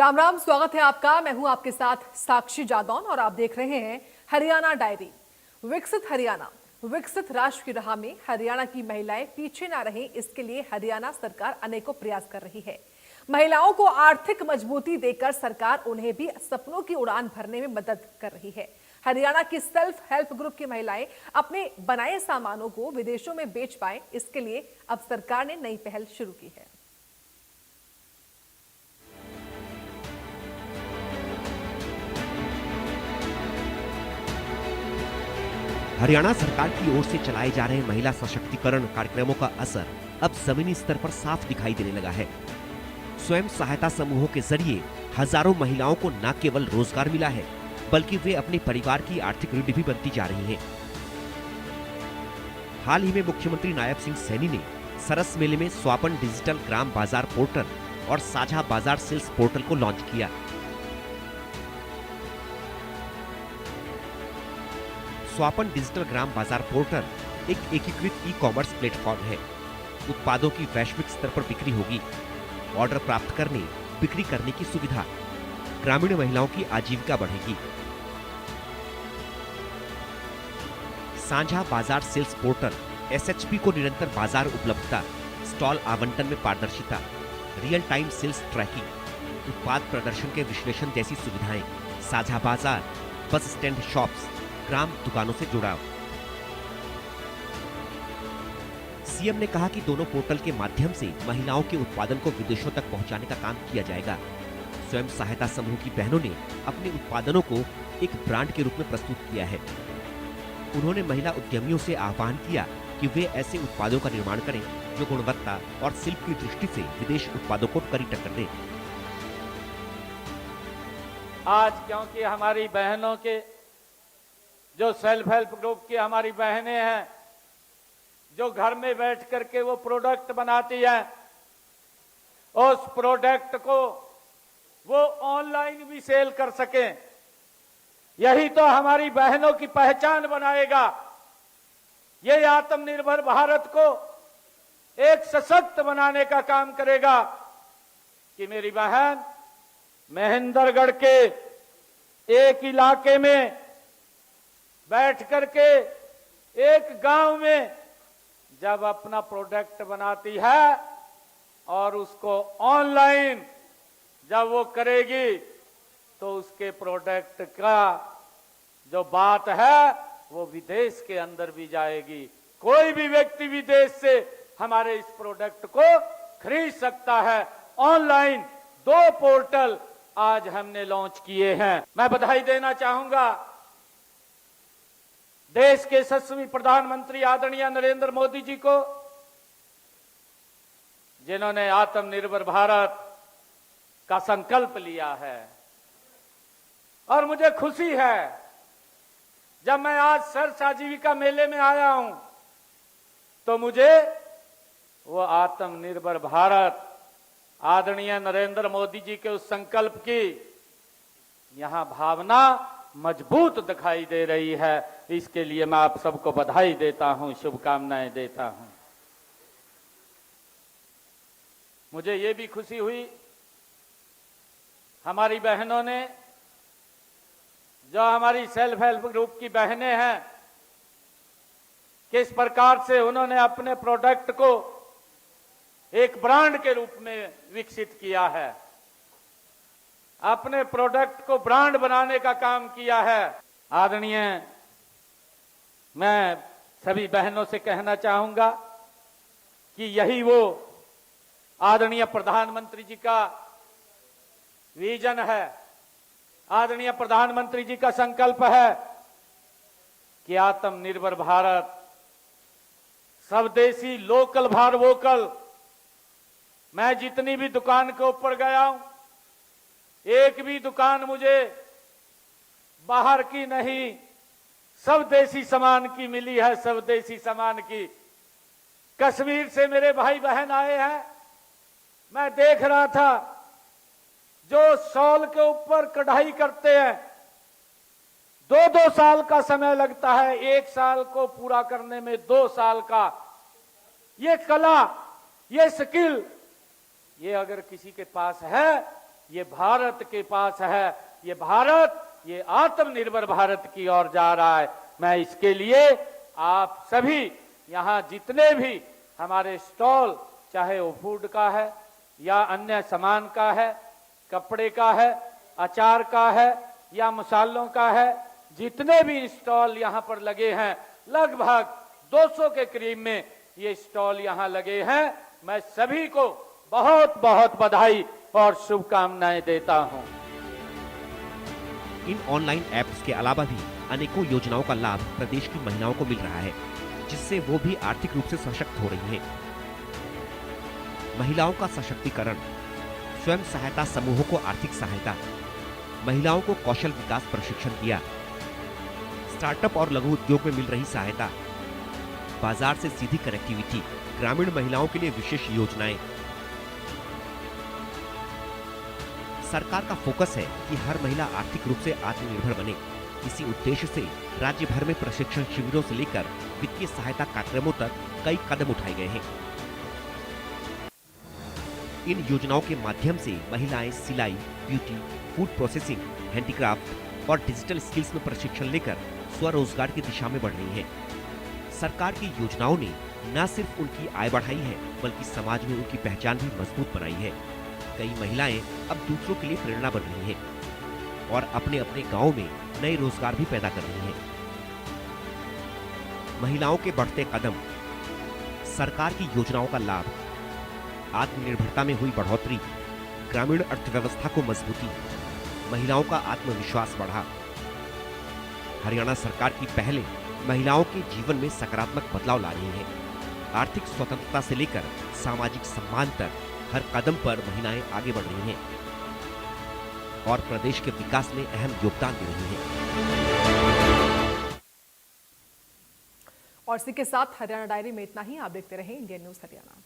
राम राम, स्वागत है आपका। मैं हूं आपके साथ साक्षी जादौन और आप देख रहे हैं हरियाणा डायरी। विकसित हरियाणा, विकसित राष्ट्र की राह में हरियाणा की महिलाएं पीछे ना रहें, इसके लिए हरियाणा सरकार अनेकों प्रयास कर रही है। महिलाओं को आर्थिक मजबूती देकर सरकार उन्हें भी सपनों की उड़ान भरने में मदद कर रही है। हरियाणा की सेल्फ हेल्प ग्रुप की महिलाएं अपने बनाए सामानों को विदेशों में बेच पाए, इसके लिए अब सरकार ने नई पहल शुरू की है। हरियाणा सरकार की ओर से चलाए जा रहे महिला सशक्तिकरण कार्यक्रमों का असर अब जमीनी स्तर पर साफ दिखाई देने लगा है। स्वयं सहायता समूहों के जरिए हजारों महिलाओं को न केवल रोजगार मिला है, बल्कि वे अपने परिवार की आर्थिक रीढ़ भी बनती जा रही हैं। हाल ही में मुख्यमंत्री नायब सिंह सैनी ने सरस मेले में स्वापन डिजिटल ग्राम बाजार पोर्टल और साझा बाजार सेल्स पोर्टल को लॉन्च किया। स्वापन डिजिटल ग्राम बाजार पोर्टल एक एकीकृत ई-कॉमर्स प्लेटफॉर्म है। उत्पादों की वैश्विक स्तर पर बिक्री होगी। ऑर्डर प्राप्त करने, बिक्री करने की सुविधा, ग्रामीण महिलाओं की आजीविका बढ़ेगी। साझा बाजार सेल्स पोर्टल एसएचपी को निरंतर बाजार उपलब्धता, स्टॉल आवंटन में पारदर्शिता, रियल टाइम सेल्स ट्रैकिंग, उत्पाद प्रदर्शन के विश्लेषण जैसी सुविधाएं, साझा बाजार, बस स्टैंड शॉप्स, ग्राम दुकानों से जुड़ाव। सीएम ने कहा कि दोनों पोर्टल के माध्यम से महिलाओं के उत्पादन को विदेशों तक पहुंचाने का काम किया जाएगा। स्वयं सहायता समूह की बहनों ने अपने उत्पादनों को एक ब्रांड के रूप में प्रस्तुत किया है। उन्होंने महिला उद्यमियों से आह्वान किया कि वे ऐसे उत्पादों का निर्माण करें जो गुणवत्ता और शिल्प की दृष्टि से विदेश उत्पादों को कड़ी टक्कर दें। आज क्योंकि हमारी बहनों के जो सेल्फ हेल्प ग्रुप की हमारी बहनें हैं, जो घर में बैठ करके वो प्रोडक्ट बनाती हैं, उस प्रोडक्ट को वो ऑनलाइन भी सेल कर सकें, यही तो हमारी बहनों की पहचान बनाएगा। ये आत्मनिर्भर भारत को एक सशक्त बनाने का काम करेगा कि मेरी बहन महेंद्रगढ़ के एक इलाके में बैठ करके एक गांव में जब अपना प्रोडक्ट बनाती है और उसको ऑनलाइन जब वो करेगी तो उसके प्रोडक्ट का जो बात है वो विदेश के अंदर भी जाएगी। कोई भी व्यक्ति विदेश से हमारे इस प्रोडक्ट को खरीद सकता है। ऑनलाइन 2 पोर्टल आज हमने लॉन्च किए हैं। मैं बधाई देना चाहूंगा देश के यशस्वी प्रधानमंत्री आदरणीय नरेंद्र मोदी जी को, जिन्होंने आत्मनिर्भर भारत का संकल्प लिया है। और मुझे खुशी है जब मैं आज सर्स आजीविका मेले में आया हूं तो मुझे वो आत्मनिर्भर भारत आदरणीय नरेंद्र मोदी जी के उस संकल्प की यहां भावना मजबूत दिखाई दे रही है। इसके लिए मैं आप सबको बधाई देता हूं, शुभकामनाएं देता हूं। मुझे ये भी खुशी हुई हमारी बहनों ने, जो हमारी सेल्फ हेल्प ग्रुप की बहनें हैं, किस प्रकार से उन्होंने अपने प्रोडक्ट को एक ब्रांड के रूप में विकसित किया है, अपने प्रोडक्ट को ब्रांड बनाने का काम किया है। आदरणीय, मैं सभी बहनों से कहना चाहूंगा कि यही वो आदरणीय प्रधानमंत्री जी का विजन है, आदरणीय प्रधानमंत्री जी का संकल्प है कि आत्मनिर्भर भारत, स्वदेशी, लोकल फॉर वोकल। मैं जितनी भी दुकान के ऊपर गया हूं, एक भी दुकान मुझे बाहर की नहीं, स्वदेशी सामान की मिली है। स्वदेशी सामान की कश्मीर से मेरे भाई बहन आए हैं, मैं देख रहा था जो शॉल के ऊपर कढ़ाई करते हैं, 2-2 साल का समय लगता है, 1 साल को पूरा करने में 2 साल का। ये कला, ये स्किल, ये अगर किसी के पास है ये भारत के पास है। ये भारत, ये आत्मनिर्भर भारत की ओर जा रहा है। मैं इसके लिए आप सभी यहाँ जितने भी हमारे स्टॉल, चाहे वो फूड का है या अन्य सामान का है, कपड़े का है, अचार का है या मसालों का है, जितने भी स्टॉल यहाँ पर लगे हैं, लगभग 200 के करीब में ये स्टॉल यहाँ लगे हैं। मैं सभी को बहुत बहुत बधाई और शुभकामनाएं देता हूं। इन ऑनलाइन ऐप्स के अलावा भी अनेकों योजनाओं का लाभ प्रदेश की महिलाओं को मिल रहा है, जिससे वो भी आर्थिक रूप से सशक्त हो रही हैं। महिलाओं का सशक्तिकरण, स्वयं सहायता समूहों को आर्थिक सहायता, महिलाओं को कौशल विकास प्रशिक्षण दिया, स्टार्टअप और लघु उद्योग में मिल रही सहायता, बाजार से सीधी कनेक्टिविटी, ग्रामीण महिलाओं के लिए विशेष योजनाएं। सरकार का फोकस है कि हर महिला आर्थिक रूप से आत्मनिर्भर बने। इसी उद्देश्य से राज्य भर में प्रशिक्षण शिविरों से लेकर वित्तीय सहायता कार्यक्रमों तक कई कदम उठाए गए हैं। इन योजनाओं के माध्यम से महिलाएं सिलाई, ब्यूटी, फूड प्रोसेसिंग, हैंडीक्राफ्ट और डिजिटल स्किल्स में प्रशिक्षण लेकर स्वरोजगार की दिशा में बढ़ रही हैं। सरकार की योजनाओं ने न सिर्फ उनकी आय बढ़ाई है, बल्कि समाज में उनकी पहचान भी मजबूत बनाई है। कई महिलाएं अब दूसरों के लिए प्रेरणा बन रही हैं और अपने अपने गांव में नए रोजगार भी पैदा कर रही हैं। महिलाओं के बढ़ते कदम, सरकार की योजनाओं का लाभ, आत्मनिर्भरता में हुई बढ़ोतरी, ग्रामीण अर्थव्यवस्था को मजबूती, महिलाओं का आत्मविश्वास बढ़ा। हरियाणा सरकार की पहलें महिलाओं के जीवन में सकारात्मक बदलाव ला रही हैं। आर्थिक स्वतंत्रता से लेकर सामाजिक सम्मान तक हर कदम पर महिलाएं आगे बढ़ रही हैं और प्रदेश के विकास में अहम योगदान दे रही हैं। और इसी के साथ हरियाणा डायरी में इतना ही। आप देखते रहें इंडियन न्यूज हरियाणा।